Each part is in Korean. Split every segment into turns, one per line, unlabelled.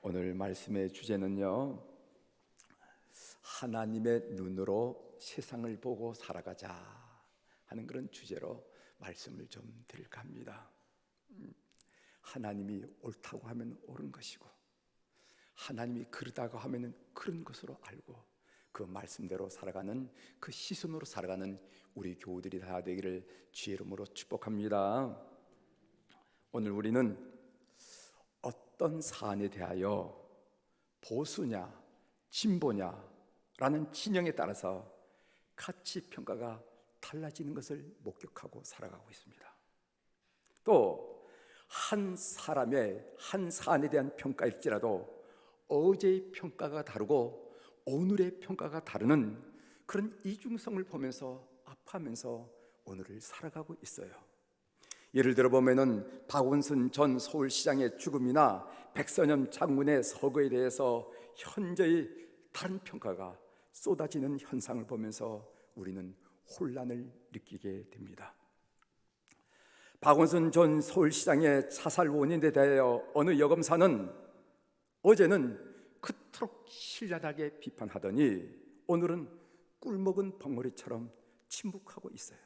오늘 말씀의 주제는요, 하나님의 눈으로 세상을 보고 살아가자 하는 그런 주제로 말씀을 좀 드릴까 합니다. 하나님이 옳다고 하면 옳은 것이고, 하나님이 그르다고 하면 그런 것으로 알고, 그 말씀대로 살아가는, 그 시선으로 살아가는 우리 교우들이 다 되기를 주의 이름으로 축복합니다. 오늘 우리는 어떤 사안에 대하여 보수냐 진보냐라는 진영에 따라서 가치 평가가 달라지는 것을 목격하고 살아가고 있습니다. 또 한 사람의 한 사안에 대한 평가일지라도 어제의 평가가 다르고 오늘의 평가가 다르는 그런 이중성을 보면서 아파하면서 오늘을 살아가고 있어요. 예를 들어 보면은 박원순 전 서울시장의 죽음이나 백선엽 장군의 서거에 대해서 현재의 다른 평가가 쏟아지는 현상을 보면서 우리는 혼란을 느끼게 됩니다. 박원순 전 서울시장의 자살 원인에 대하여 어느 여검사는 어제는 그토록 신랄하게 비판하더니 오늘은 꿀먹은 벙어리처럼 침묵하고 있어요.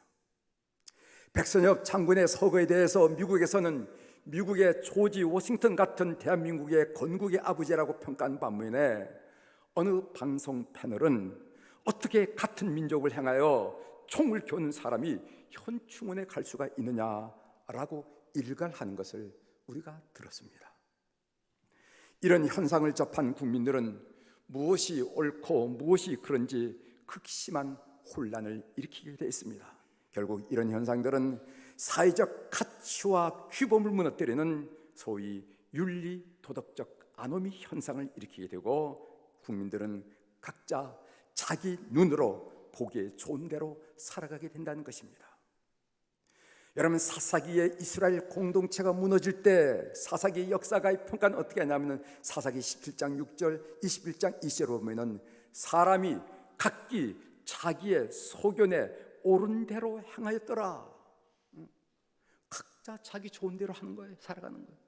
백선엽 장군의 서거에 대해서 미국에서는 미국의 조지 워싱턴 같은 대한민국의 건국의 아버지라고 평가한 반면에 어느 방송 패널은 어떻게 같은 민족을 향하여 총을 겨누는 사람이 현충원에 갈 수가 있느냐라고 일갈하는 것을 우리가 들었습니다. 이런 현상을 접한 국민들은 무엇이 옳고 무엇이 그런지 극심한 혼란을 일으키게 되어 있습니다. 결국 이런 현상들은 사회적 가치와 규범을 무너뜨리는 소위 윤리 도덕적 아노미 현상을 일으키게 되고, 국민들은 각자 자기 눈으로 보기에 좋은 대로 살아가게 된다는 것입니다. 여러분, 사사기의 이스라엘 공동체가 무너질 때 사사기 역사가의 평가는 어떻게 하냐면, 사사기 17장 6절 21장 20절을 보면 사람이 각기 자기의 소견에 옳은 대로 행하였더라. 각자 자기 좋은 대로 하는 거예요. 살아가는 거예요.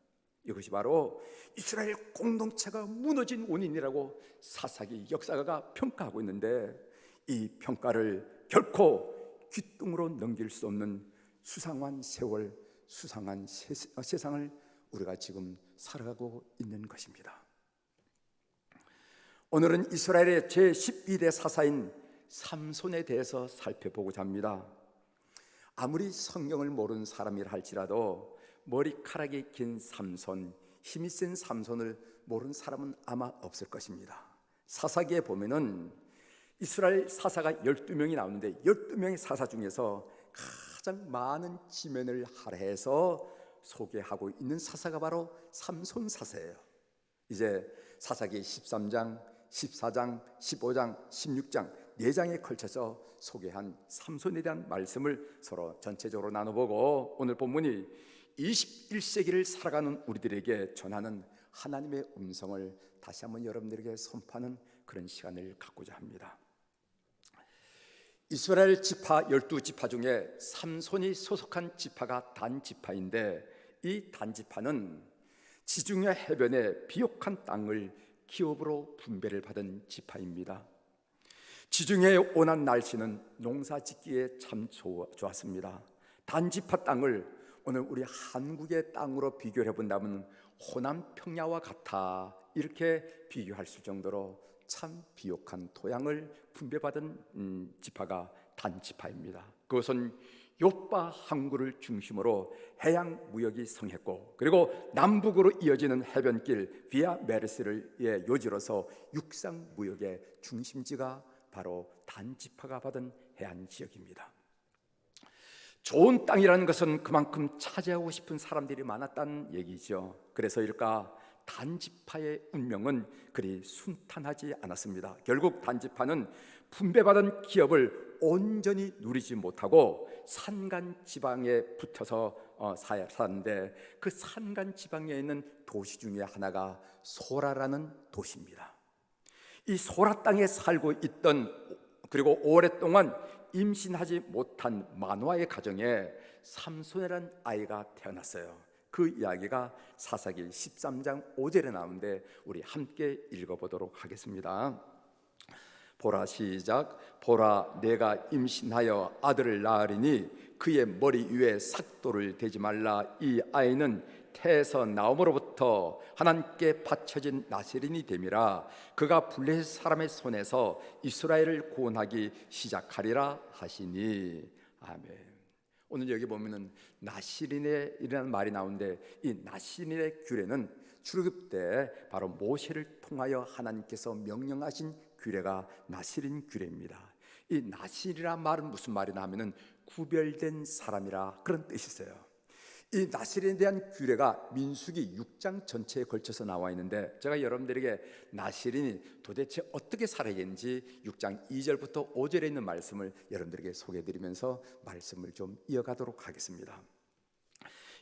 이것이 바로 이스라엘 공동체가 무너진 원인이라고 사사기 역사가가 평가하고 있는데, 이 평가를 결코 귓등으로 넘길 수 없는 수상한 세월, 수상한 세상을 우리가 지금 살아가고 있는 것입니다. 오늘은 이스라엘의 제12대 사사인 삼손에 대해서 살펴보고자 합니다. 아무리 성경을 모르는 사람이라 할지라도 머리카락이 긴 삼손, 힘이 센 삼손을 모르는 사람은 아마 없을 것입니다. 사사기에 보면은 이스라엘 사사가 12명이 나오는데 12명의 사사 중에서 가장 많은 지면을 할애해서 소개하고 있는 사사가 바로 삼손 사사예요. 이제 사사기 13장, 14장, 15장, 16장 4장에 걸쳐서 소개한 삼손에 대한 말씀을 서로 전체적으로 나눠보고, 오늘 본문이 21세기를 살아가는 우리들에게 전하는 하나님의 음성을 다시 한번 여러분들에게 선포하는 그런 시간을 갖고자 합니다. 이스라엘 지파 12지파 중에 삼손이 소속한 지파가 단지파인데, 이 단지파는 지중해 해변의 비옥한 땅을 기업으로 분배를 받은 지파입니다. 지중해의 온한 날씨는 농사 짓기에 참 좋았습니다. 단지파 땅을 오늘 우리 한국의 땅으로 비교해 본다면 호남 평야와 같아, 이렇게 비교할 수 정도로 참 비옥한 토양을 분배받은 지파가 단지파입니다. 그것은 요파 항구를 중심으로 해양 무역이 성했고, 그리고 남북으로 이어지는 해변길 비아 메르스를 요지로서 육상 무역의 중심지가 바로 단지파가 받은 해안 지역입니다. 좋은 땅이라는 것은 그만큼 차지하고 싶은 사람들이 많았다는 얘기죠. 그래서일까 단지파의 운명은 그리 순탄하지 않았습니다. 결국 단지파는 분배받은 기업을 온전히 누리지 못하고 산간 지방에 붙어서 사는데, 그 산간 지방에 있는 도시 중에 하나가 소라라는 도시입니다. 이 소라 땅에 살고 있던, 그리고 오랫동안 임신하지 못한 만화의 가정에 삼손이라는 아이가 태어났어요. 그 이야기가 사사기 13장 5절에 나오는데 우리 함께 읽어보도록 하겠습니다. 보라, 시작. 보라, 내가 임신하여 아들을 낳으리니 그의 머리 위에 삭도를 대지 말라. 이 아이는 태에서 나옴으로부터 하나님께 바쳐진 나세린이 됨이라. 그가 블레셋 사람의 손에서 이스라엘을 구원하기 시작하리라 하시니. 아멘. 오늘 여기 보면은 나시린이라는 말이 나오는데, 이 나시린의 규례는 출애굽 때 바로 모세를 통하여 하나님께서 명령하신 규례가 나시린 규례입니다. 이 나시린이란 말은 무슨 말이냐 하면은 구별된 사람이라 그런 뜻이 있어요. 이 나시린에 대한 규례가 민수기 6장 전체에 걸쳐서 나와 있는데, 제가 여러분들에게 나시린이 도대체 어떻게 살아야겠는지 6장 2절부터 5절에 있는 말씀을 여러분들에게 소개해드리면서 말씀을 좀 이어가도록 하겠습니다.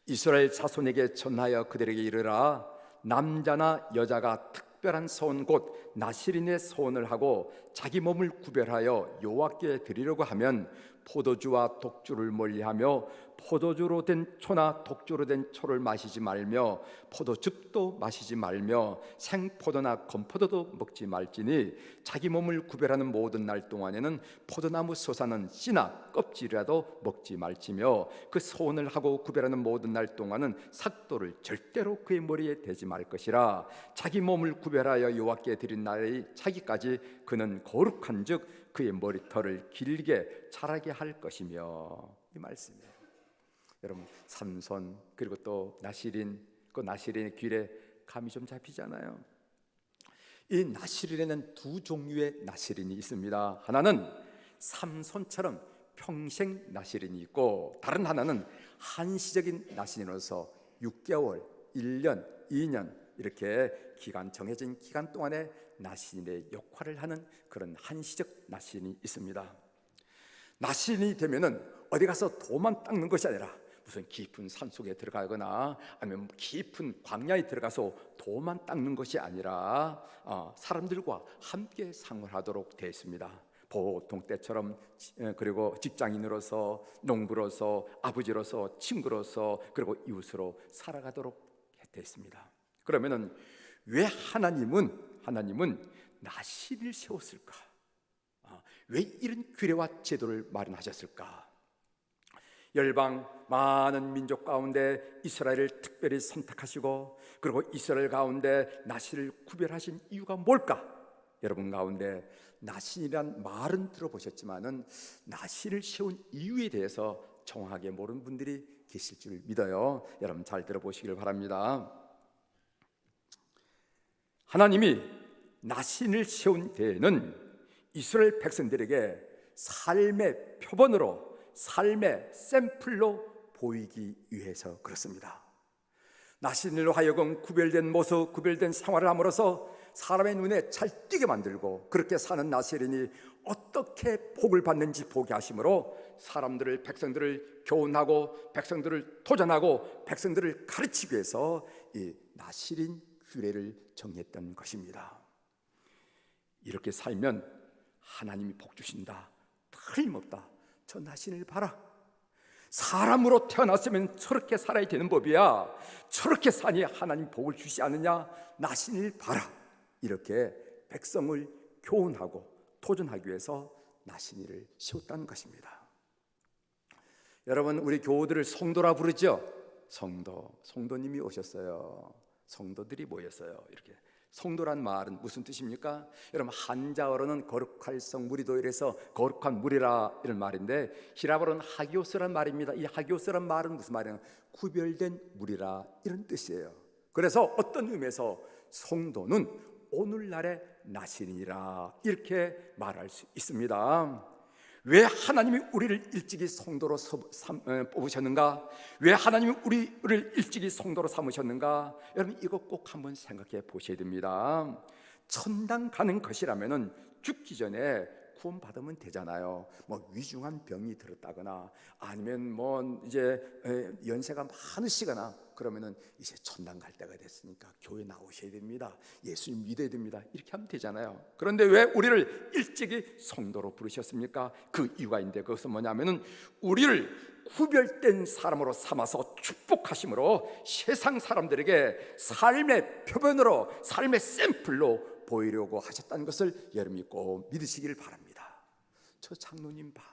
이스라엘 자손에게 전하여 그들에게 이르라. 남자나 여자가 특별한 소원 곧 나시린의 소원을 하고 자기 몸을 구별하여 여호와께 드리려고 하면 포도주와 독주를 멀리하며 포도주로 된 초나 독주로 된 초를 마시지 말며 포도즙도 마시지 말며 생포도나 건포도도 먹지 말지니 자기 몸을 구별하는 모든 날 동안에는 포도나무 솟아는 씨나 껍질이라도 먹지 말지며 그 소원을 하고 구별하는 모든 날 동안은 삭도를 절대로 그의 머리에 대지 말 것이라. 자기 몸을 구별하여 여호와께 드린 날이 차기까지 그는 거룩한즉 그의 머리털을 길게 자라게 할 것이며. 이 말씀이에요. 여러분, 삼손 그리고 또 나시린, 그 나시린의 규례 감이 좀 잡히잖아요. 이 나시린에는 두 종류의 나시린이 있습니다. 하나는 삼손처럼 평생 나시린이 있고, 다른 하나는 한시적인 나시린으로서 6개월, 1년, 2년 이렇게 기간, 정해진 기간 동안에 나시린의 역할을 하는 그런 한시적 나시린이 있습니다. 나시린이 되면은 어디 가서 도만 닦는 것이 아니라 무슨 깊은 산속에 들어가거나 아니면 깊은 광야에 들어가서 도만 닦는 것이 아니라 사람들과 함께 생활하도록 되어 있습니다. 보통 때처럼, 그리고 직장인으로서, 농부로서, 아버지로서, 친구로서, 그리고 이웃으로 살아가도록 되어 있습니다. 그러면은 왜 하나님은 나시린을 세웠을까? 왜 이런 규례와 제도를 마련하셨을까? 열방 많은 민족 가운데 이스라엘을 특별히 선택하시고, 그리고 이스라엘 가운데 나시를 구별하신 이유가 뭘까? 여러분 가운데 나시란 말은 들어보셨지만은 나시를 세운 이유에 대해서 정확하게 모르는 분들이 계실 줄 믿어요. 여러분 잘 들어보시길 바랍니다. 하나님이 나신을 세운 데에는 이스라엘 백성들에게 삶의 표본으로, 삶의 샘플로 보이기 위해서 그렇습니다. 나신일로 하여금 구별된 모습, 구별된 생활을 함으로써 사람의 눈에 잘 띄게 만들고, 그렇게 사는 나시린이 어떻게 복을 받는지 보게 하심으로 사람들을, 백성들을 교훈하고 백성들을 도전하고 백성들을 가르치기 위해서 이 나시린 규례를 정했던 것입니다. 이렇게 살면 하나님이 복 주신다, 틀림없다, 저 나신을 봐라, 사람으로 태어났으면 저렇게 살아야 되는 법이야, 저렇게 사니 하나님 복을 주시지 않느냐, 나신을 봐라, 이렇게 백성을 교훈하고 도전하기 위해서 나신일을 세웠다는 것입니다. 여러분, 우리 교우들을 성도라 부르죠. 성도님이 오셨어요. 성도들이 모였어요. 이렇게 성도란 말은 무슨 뜻입니까? 여러분, 한자어로는 거룩할성 무리도일에서 거룩한 무리라 이런 말인데, 히라보로는 하기오스란 말입니다. 이 하기오스란 말은 무슨 말이냐? 구별된 무리라 이런 뜻이에요. 그래서 어떤 의미에서 성도는 오늘날의 나신이라 이렇게 말할 수 있습니다. 왜 하나님이 우리를 일찍이 성도로 뽑으셨는가? 왜 하나님이 우리를 일찍이 성도로 삼으셨는가? 여러분, 이거 꼭 한번 생각해 보셔야 됩니다. 천당 가는 것이라면은 죽기 전에 구원받으면 되잖아요. 뭐 위중한 병이 들었다거나 아니면 뭐 이제 연세가 많으시거나 그러면은 이제 천당 갈 때가 됐으니까 교회 나오셔야 됩니다. 예수님 믿어야 됩니다. 이렇게 하면 되잖아요. 그런데 왜 우리를 일찍이 성도로 부르셨습니까? 그 이유가 있는데 그것은 뭐냐면은 우리를 구별된 사람으로 삼아서 축복하심으로 세상 사람들에게 삶의 표본으로, 삶의 샘플로 보이려고 하셨다는 것을 여러분이 꼭 믿으시길 바랍니다. 저 장로님 봐,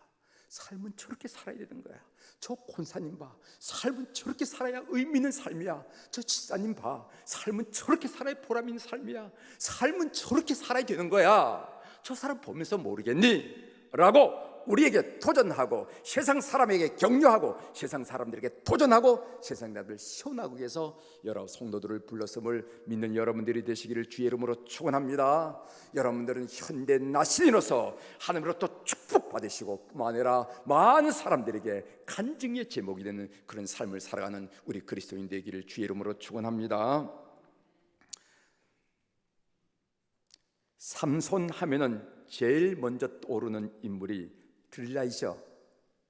삶은 저렇게 살아야 되는 거야. 저 권사님 봐, 삶은 저렇게 살아야 의미 있는 삶이야. 저 집사님 봐, 삶은 저렇게 살아야 보람 있는 삶이야. 삶은 저렇게 살아야 되는 거야. 저 사람 보면서 모르겠니? 라고 우리에게 도전하고, 세상 사람에게 격려하고, 세상 사람들에게 도전하고, 세상 사람들 시원하고 해서 여러 성도들을 불렀음을 믿는 여러분들이 되시기를 주의 이름으로 축원합니다. 여러분들은 현대 나신으로서 하나님으로부터 축복받으시고 뿐만 아니라 많은 사람들에게 간증의 제목이 되는 그런 삶을 살아가는 우리 그리스도인 되기를 주의 이름으로 축원합니다. 삼손 하면은 제일 먼저 떠오르는 인물이 들릴라이죠.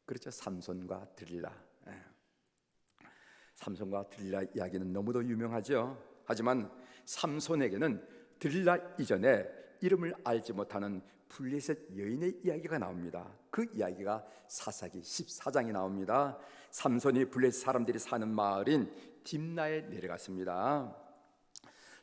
그렇죠. 삼손과 들릴라. 삼손과 들릴라 이야기는 너무도 유명하죠. 하지만 삼손에게는 들릴라 이전에 이름을 알지 못하는 블레셋 여인의 이야기가 나옵니다. 그 이야기가 사사기 14장에 나옵니다. 삼손이 블레셋 사람들이 사는 마을인 딥나에 내려갔습니다.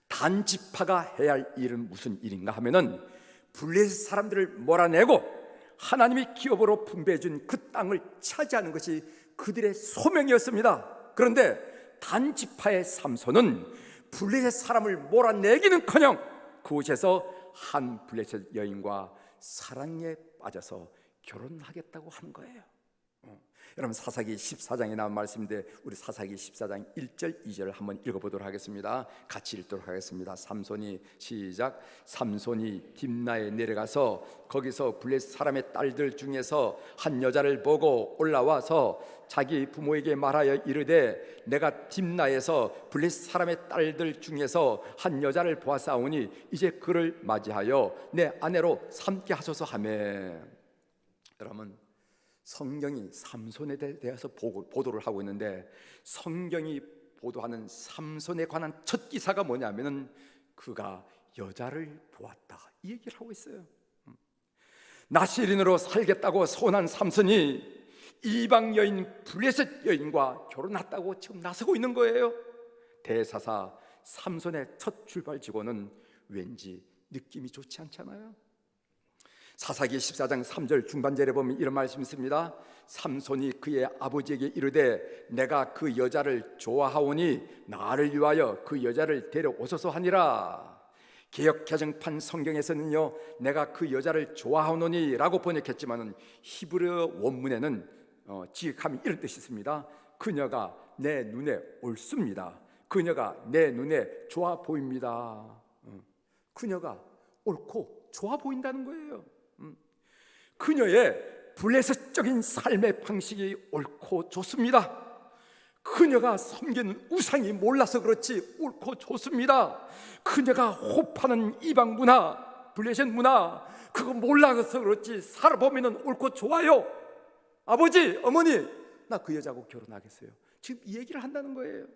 단지파가 해야 할 일은 무슨 일인가 하면은 블레셋 사람들을 몰아내고 하나님이 기업으로 분배해 준 그 땅을 차지하는 것이 그들의 소명이었습니다. 그런데 단지파의 삼손은 블레셋 사람을 몰아내기는커녕 그곳에서 한 블레셋 여인과 사랑에 빠져서 결혼하겠다고 하는 거예요. 여러분 사사기 14장에 나온 말씀인데 우리 사사기 14장 1절 2절을 한번 읽어보도록 하겠습니다. 같이 읽도록 하겠습니다. 삼손이 시작. 삼손이 딥나에 내려가서 거기서 블레셋 사람의 딸들 중에서 한 여자를 보고 올라와서 자기 부모에게 말하여 이르되 내가 딥나에서 블레셋 사람의 딸들 중에서 한 여자를 보았사오니 이제 그를 맞이하여 내 아내로 삼게 하소서 하매. 여러분 성경이 삼손에 대해서 보도를 하고 있는데 성경이 보도하는 삼손에 관한 첫 기사가 뭐냐면은 그가 여자를 보았다 이 얘기를 하고 있어요. 나시린으로 살겠다고 소원한 삼손이 이방 여인 블레셋 여인과 결혼했다고 지금 나서고 있는 거예요. 대사사 삼손의 첫 출발지고는 왠지 느낌이 좋지 않잖아요. 사사기 14장 3절 중반절에 보면 이런 말씀이 있습니다. 삼손이 그의 아버지에게 이르되 내가 그 여자를 좋아하오니 나를 위하여 그 여자를 데려오소서 하니라. 개역 개정판 성경에서는요 내가 그 여자를 좋아하노니 라고 번역했지만 히브리어 원문에는 지극함이 이런 뜻이 있습니다. 그녀가 내 눈에 옳습니다. 그녀가 내 눈에 좋아 보입니다. 그녀가 옳고 좋아 보인다는 거예요. 그녀의 블레셋적인 삶의 방식이 옳고 좋습니다. 그녀가 섬기는 우상이 몰라서 그렇지 옳고 좋습니다. 그녀가 호파는 이방 문화, 블레셋 문화 그거 몰라서 그렇지 살아보면 옳고 좋아요. 아버지, 어머니, 나 그 여자하고 결혼하겠어요. 지금 이 얘기를 한다는 거예요.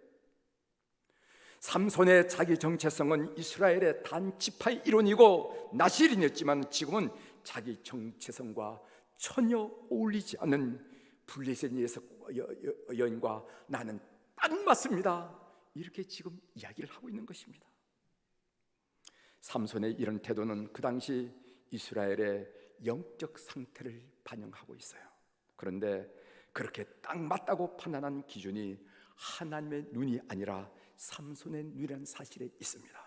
삼손의 자기 정체성은 이스라엘의 단지파의 일원이고 나실인이었지만 지금은 자기 정체성과 전혀 어울리지 않는 블레셋 여인과 나는 딱 맞습니다. 이렇게 지금 이야기를 하고 있는 것입니다. 삼손의 이런 태도는 그 당시 이스라엘의 영적 상태를 반영하고 있어요. 그런데 그렇게 딱 맞다고 판단한 기준이 하나님의 눈이 아니라 삼손의 눈이라는 사실에 있습니다.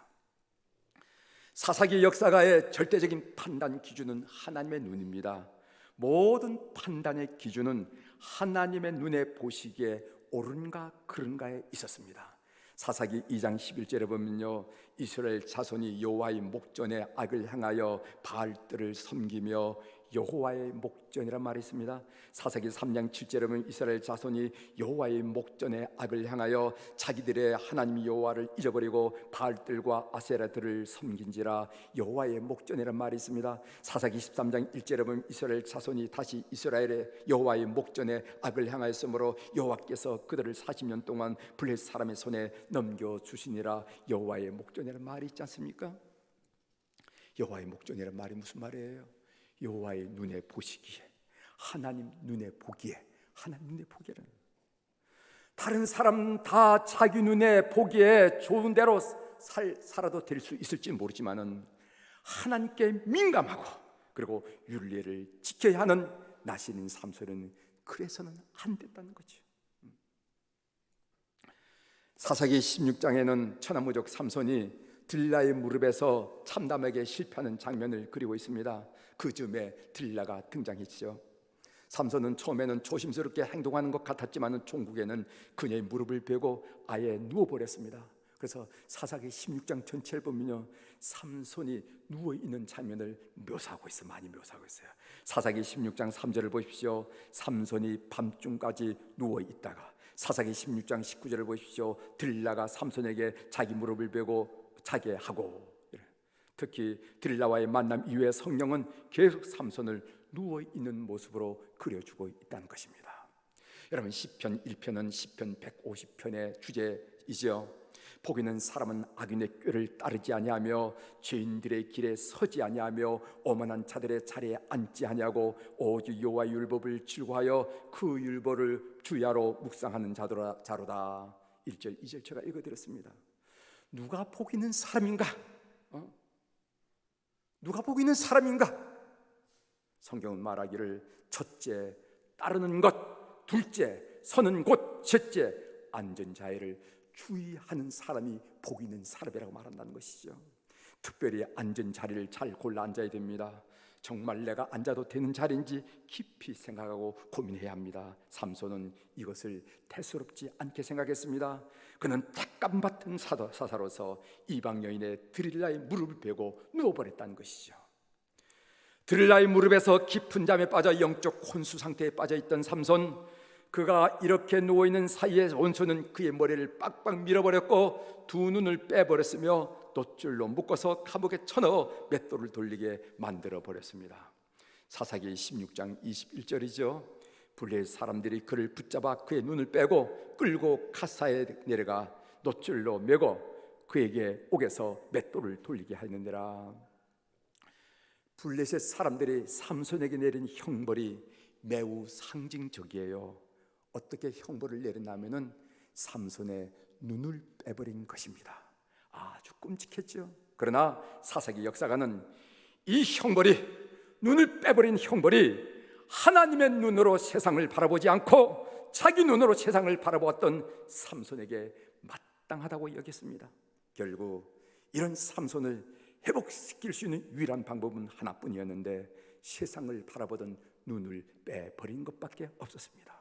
사사기 역사가의 절대적인 판단 기준은 하나님의 눈입니다. 모든 판단의 기준은 하나님의 눈에 보시기에 옳은가 그른가에 있었습니다. 사사기 2장 11절에 보면요 이스라엘 자손이 여호와의 목전에 악을 행하여 바알들을 섬기며 여호와의 목전이란 말이 있습니다. 사사기 3장 7절에 보면 이스라엘 자손이 여호와의 목전에 악을 향하여 자기들의 하나님 여호와를 잊어버리고 바알들과 아세라들을 섬긴지라 여호와의 목전이란 말이 있습니다. 사사기 13장 1절에 보면 이스라엘 자손이 다시 이스라엘의 여호와의 목전에 악을 향하였으므로 여호와께서 그들을 40년 동안 블레셋 사람의 손에 넘겨주시니라 여호와의 목전이란 말이 있지 않습니까? 여호와의 목전이란 말이 무슨 말이에요? 여호와의 눈에 보시기에, 하나님 눈에 보기에, 하나님 눈에 보기에는 다른 사람 다 자기 눈에 보기에 좋은 대로 살아도 될 수 있을지 모르지만은 하나님께 민감하고 그리고 율례를 지켜야 하는 나시린 삼손은 그래서는 안 됐다는 거죠. 사사기 16장에는 천하무적 삼손이 들라의 무릎에서 참담하게 실패하는 장면을 그리고 있습니다. 그 즈음에 들라가 등장했죠. 삼손은 처음에는 조심스럽게 행동하는 것 같았지만 종국에는 그녀의 무릎을 베고 아예 누워버렸습니다. 그래서 사사기 16장 전체를 보면요, 삼손이 누워있는 장면을 묘사하고 있어요. 많이 묘사하고 있어요. 사사기 16장 3절을 보십시오. 삼손이 밤중까지 누워있다가 사사기 16장 19절을 보십시오. 들라가 삼손에게 자기 무릎을 베고 자게 하고, 특히 들라와의 만남 이후에 성령은 계속 삼손을 누워있는 모습으로 그려주고 있다는 것입니다. 여러분, 시편 1편은 시편 150편의 주제이죠. 복있는 사람은 악인의 꾀를 따르지 아니하며 죄인들의 길에 서지 아니하며 오만한 자들의 자리에 앉지 아니하고 오직 여호와의 율법을 즐거워하여 그 율법을 주야로 묵상하는 자로다. 1절 2절 제가 읽어드렸습니다. 누가 복 있는 사람인가? 누가 복 있는 사람인가? 성경은 말하기를 첫째 따르는 것, 둘째 서는 곳, 셋째 앉은 자리를 주의하는 사람이 복 있는 사람이라고 말한다는 것이죠. 특별히 앉은 자리를 잘 골라 앉아야 됩니다. 정말 내가 앉아도 되는 자리인지 깊이 생각하고 고민해야 합니다. 삼손은 이것을 대수롭지 않게 생각했습니다. 그는 택감 받은 사사로서 이방 여인의 드릴라의 무릎을 베고 누워버렸다는 것이죠. 드릴라의 무릎에서 깊은 잠에 빠져 영적 혼수 상태에 빠져있던 삼손, 그가 이렇게 누워있는 사이에 원수는 그의 머리를 빡빡 밀어버렸고 두 눈을 빼버렸으며 돛줄로 묶어서 감옥에 쳐넣어 맷돌을 돌리게 만들어버렸습니다. 사사기 16장 21절이죠. 블레셋 사람들이 그를 붙잡아 그의 눈을 빼고 끌고 가사에 내려가 돛줄로 매고 그에게 옥에서 맷돌을 돌리게 하였느니라. 블레셋 사람들이 삼손에게 내린 형벌이 매우 상징적이에요. 어떻게 형벌을 내렸냐면은 삼손의 눈을 빼버린 것입니다. 아주 끔찍했죠. 그러나 사사기 역사가는 이 형벌이, 눈을 빼버린 형벌이 하나님의 눈으로 세상을 바라보지 않고 자기 눈으로 세상을 바라보았던 삼손에게 마땅하다고 여겼습니다. 결국 이런 삼손을 회복시킬 수 있는 유일한 방법은 하나뿐이었는데 세상을 바라보던 눈을 빼버린 것밖에 없었습니다.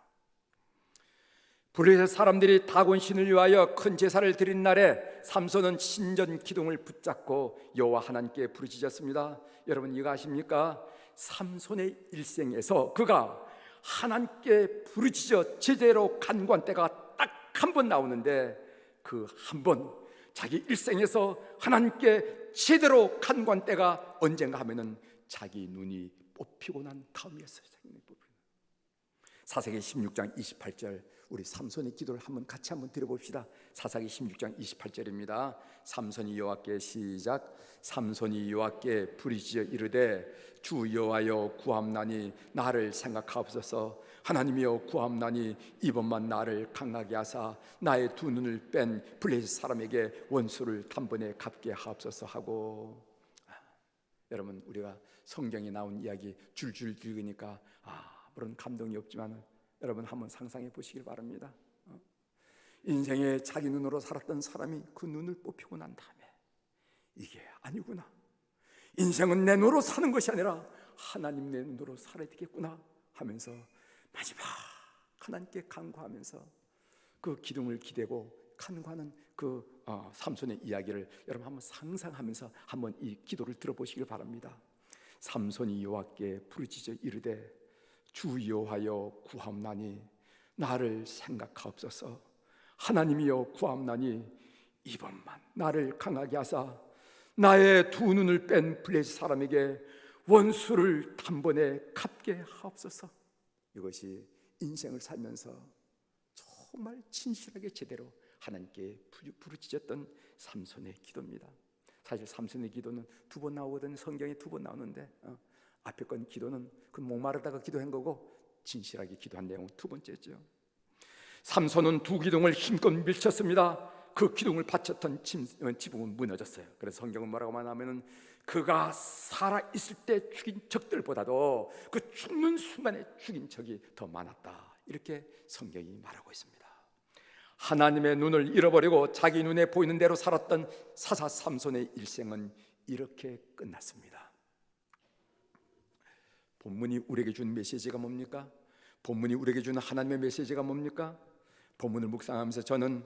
블레셋 사람들이 다곤 신을 위하여 큰 제사를 드린 날에 삼손은 신전 기둥을 붙잡고 여호와 하나님께 부르짖었습니다. 여러분, 이거 아십니까? 삼손의 일생에서 그가 하나님께 부르짖어 제대로 간구한 때가 딱 한 번 나오는데, 그 한 번, 자기 일생에서 하나님께 제대로 간구한 때가 언젠가 하면은 자기 눈이 뽑히고 난 다음이었어요. 사사기 16장 28절, 우리 삼손의 기도를 같이 한번 들어봅시다. 사사기 16장 28절입니다. 삼손이 여호와께 시작. 삼손이 여호와께 부르짖어 이르되 주 여호와여 구함나니 나를 생각하옵소서. 하나님이여 구함나니 이번만 나를 강하게 하사 나의 두 눈을 뺀 블레셋 사람에게 원수를 단번에 갚게 하옵소서 하고. 여러분, 우리가 성경에 나온 이야기 줄줄 읽으니까 물론 감동이 없지만 여러분 한번 상상해 보시길 바랍니다. 인생에 자기 눈으로 살았던 사람이 그 눈을 뽑히고 난 다음에 이게 아니구나, 인생은 내 눈으로 사는 것이 아니라 하나님 내 눈으로 살아야 되겠구나 하면서 마지막 하나님께 간구하면서 그 기둥을 기대고 간구하는 그 삼손의 이야기를 여러분 한번 상상하면서 한번 이 기도를 들어보시길 바랍니다. 삼손이 여호와께 부르짖어 이르되 주 여호와여 구하옵나니 나를 생각하옵소서. 하나님이여 구하옵나니 이번만 나를 강하게 하사 나의 두 눈을 뺀 블레셋 사람에게 원수를 단번에 갚게 하옵소서. 이것이 인생을 살면서 정말 진실하게 제대로 하나님께 부르짖었던 삼손의 기도입니다. 사실 삼손의 기도는 두 번 나오거든. 성경에 두 번 나오는데 앞에 건 기도는 그 목마르다가 기도한 거고 진실하게 기도한 내용은 두 번째죠. 삼손은 두 기둥을 힘껏 밀쳤습니다. 그 기둥을 받쳤던 지붕은 무너졌어요. 그래서 성경은 뭐라고 말하냐면은 그가 살아있을 때 죽인 적들보다도 그 죽는 순간에 죽인 적이 더 많았다, 이렇게 성경이 말하고 있습니다. 하나님의 눈을 잃어버리고 자기 눈에 보이는 대로 살았던 사사 삼손의 일생은 이렇게 끝났습니다. 본문이 우리에게 준 메시지가 뭡니까? 본문이 우리에게 주는 하나님의 메시지가 뭡니까? 본문을 묵상하면서 저는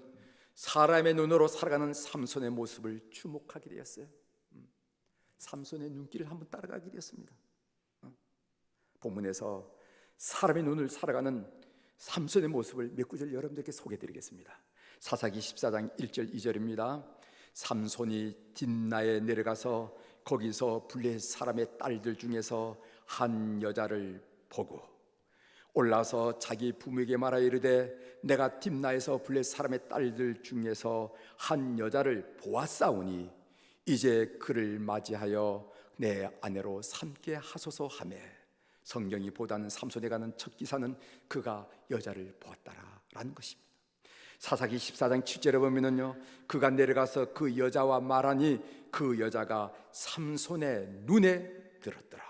사람의 눈으로 살아가는 삼손의 모습을 주목하게 되었어요. 삼손의 눈길을 한번 따라가게 되었습니다. 본문에서 사람의 눈을 살아가는 삼손의 모습을 몇 구절 여러분들께 소개해드리겠습니다. 사사기 14장 1절 2절입니다. 삼손이 딥나에 내려가서 거기서 블레셋 사람의 딸들 중에서 한 여자를 보고 올라서 자기 부모에게 말하여 이르되 내가 딥나에서 블레셋 사람의 딸들 중에서 한 여자를 보았사오니 이제 그를 맞이하여 내 아내로 삼게 하소서 하매, 성경이 보다는 삼손에 가는 첫 기사는 그가 여자를 보았다라는 것입니다. 사사기 14장 7절에 보면은요, 그가 내려가서 그 여자와 말하니 그 여자가 삼손의 눈에 들었더라.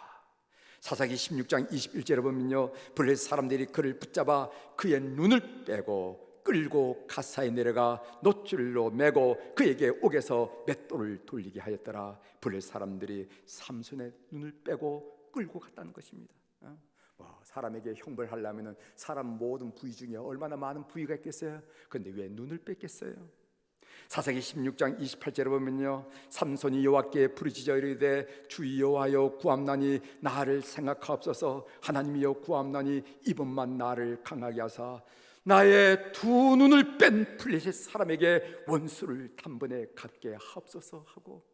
사사기 16장 21절에 보면요, 블레셋 사람들이 그를 붙잡아 그의 눈을 빼고 끌고 가사에 내려가 놋줄로 매고 그에게 옥에서 맷돌을 돌리게 하였더라. 블레셋 사람들이 삼손의 눈을 빼고 끌고 갔다는 것입니다. 사람에게 형벌하려면 사람 모든 부위 중에 얼마나 많은 부위가 있겠어요? 그런데 왜 눈을 뺐겠어요? 사사기 16장 28절에 보면요, 삼손이 여호와께 부르짖어 이르되 주 여호와여 구함나니 나를 생각하옵소서. 하나님이여 구함나니 이번만 나를 강하게 하사 나의 두 눈을 뺀 블레셋 사람에게 원수를 단번에 갚게 하옵소서 하고,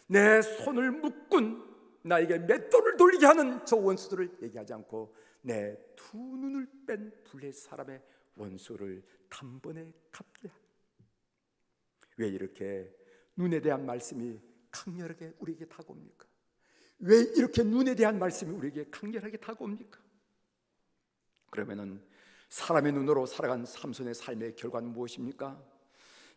내 손을 묶은 나에게 맷돌을 돌리게 하는 저 원수들을 얘기하지 않고 내 두 눈을 뺀 블레셋 사람의 원수를 단번에 갚게 하라. 왜 이렇게 눈에 대한 말씀이 강렬하게 우리에게 다가옵니까? 왜 이렇게 눈에 대한 말씀이 우리에게 강렬하게 다가옵니까? 그러면은 사람의 눈으로 살아간 삼손의 삶의 결과는 무엇입니까?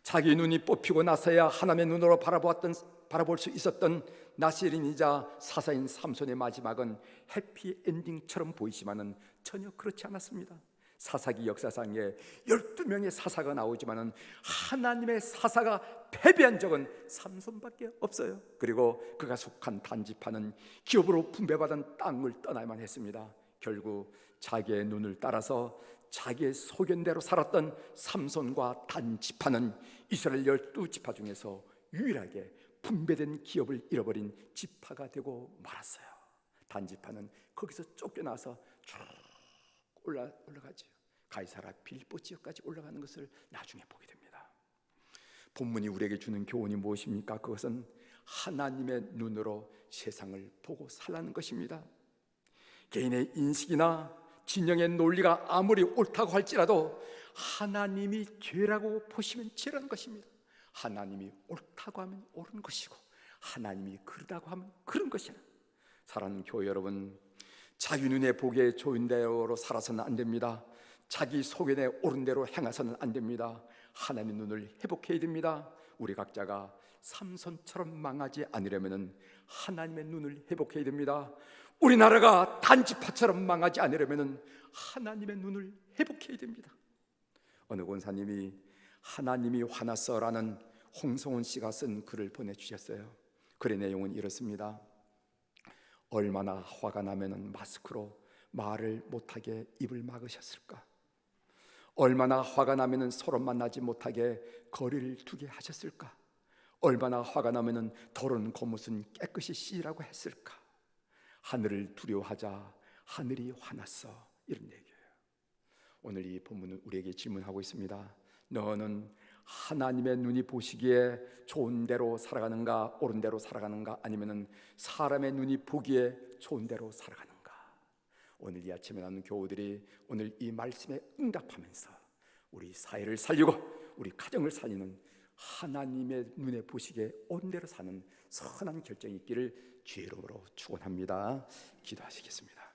자기 눈이 뽑히고 나서야 하나님의 눈으로 바라볼 수 있었던 나실인이자 사사인 삼손의 마지막은 해피엔딩처럼 보이지만은 전혀 그렇지 않았습니다. 사사기 역사상에 12명의 사사가 나오지만은 하나님의 사사가 패배한 적은 삼손밖에 없어요. 그리고 그가 속한 단지파는 기업으로 분배받은 땅을 떠나야만 했습니다. 결국 자기의 눈을 따라서 자기의 소견대로 살았던 삼손과 단지파는 이스라엘 12지파 중에서 유일하게 분배된 기업을 잃어버린 지파가 되고 말았어요. 단지파는 거기서 쫓겨나서 쭉 올라가죠. 가이사라 빌보 지역까지 올라가는 것을 나중에 보게 됩니다. 본문이 우리에게 주는 교훈이 무엇입니까? 그것은 하나님의 눈으로 세상을 보고 살라는 것입니다. 개인의 인식이나 진영의 논리가 아무리 옳다고 할지라도 하나님이 죄라고 보시면 죄라는 것입니다. 하나님이 옳다고 하면 옳은 것이고 하나님이 그러다고 하면 그런 것이라. 사랑하는 교회 여러분, 자기 눈에 보기에 좋은 대로 살아서는 안 됩니다. 자기 소견에 옳은 대로 행해서는 안 됩니다. 하나님의 눈을 회복해야 됩니다. 우리 각자가 삼손처럼 망하지 않으려면 하나님의 눈을 회복해야 됩니다. 우리나라가 단지파처럼 망하지 않으려면 하나님의 눈을 회복해야 됩니다. 어느 권사님이 하나님이 화났어라는 홍성훈 씨가 쓴 글을 보내주셨어요. 글의 내용은 이렇습니다. 얼마나 화가 나면 마스크로 말을 못하게 입을 막으셨을까? 얼마나 화가 나면 서로 만나지 못하게 거리를 두게 하셨을까? 얼마나 화가 나면은 더러운 겉옷은 깨끗이 씻으라고 했을까? 하늘을 두려워하자 하늘이 화났어, 이런 얘기예요. 오늘 이 본문은 우리에게 질문하고 있습니다. 너는 하나님의 눈이 보시기에 좋은 대로 살아가는가, 옳은 대로 살아가는가, 아니면은 사람의 눈이 보기에 좋은 대로 살아가는가? 오늘 이 아침에 나눈 교우들이 오늘 이 말씀에 응답하면서 우리 사회를 살리고 우리 가정을 살리는 하나님의 눈에 보시기에 옳은 대로 사는 선한 결정이 있기를 주의 이름으로 축원합니다. 기도하시겠습니다.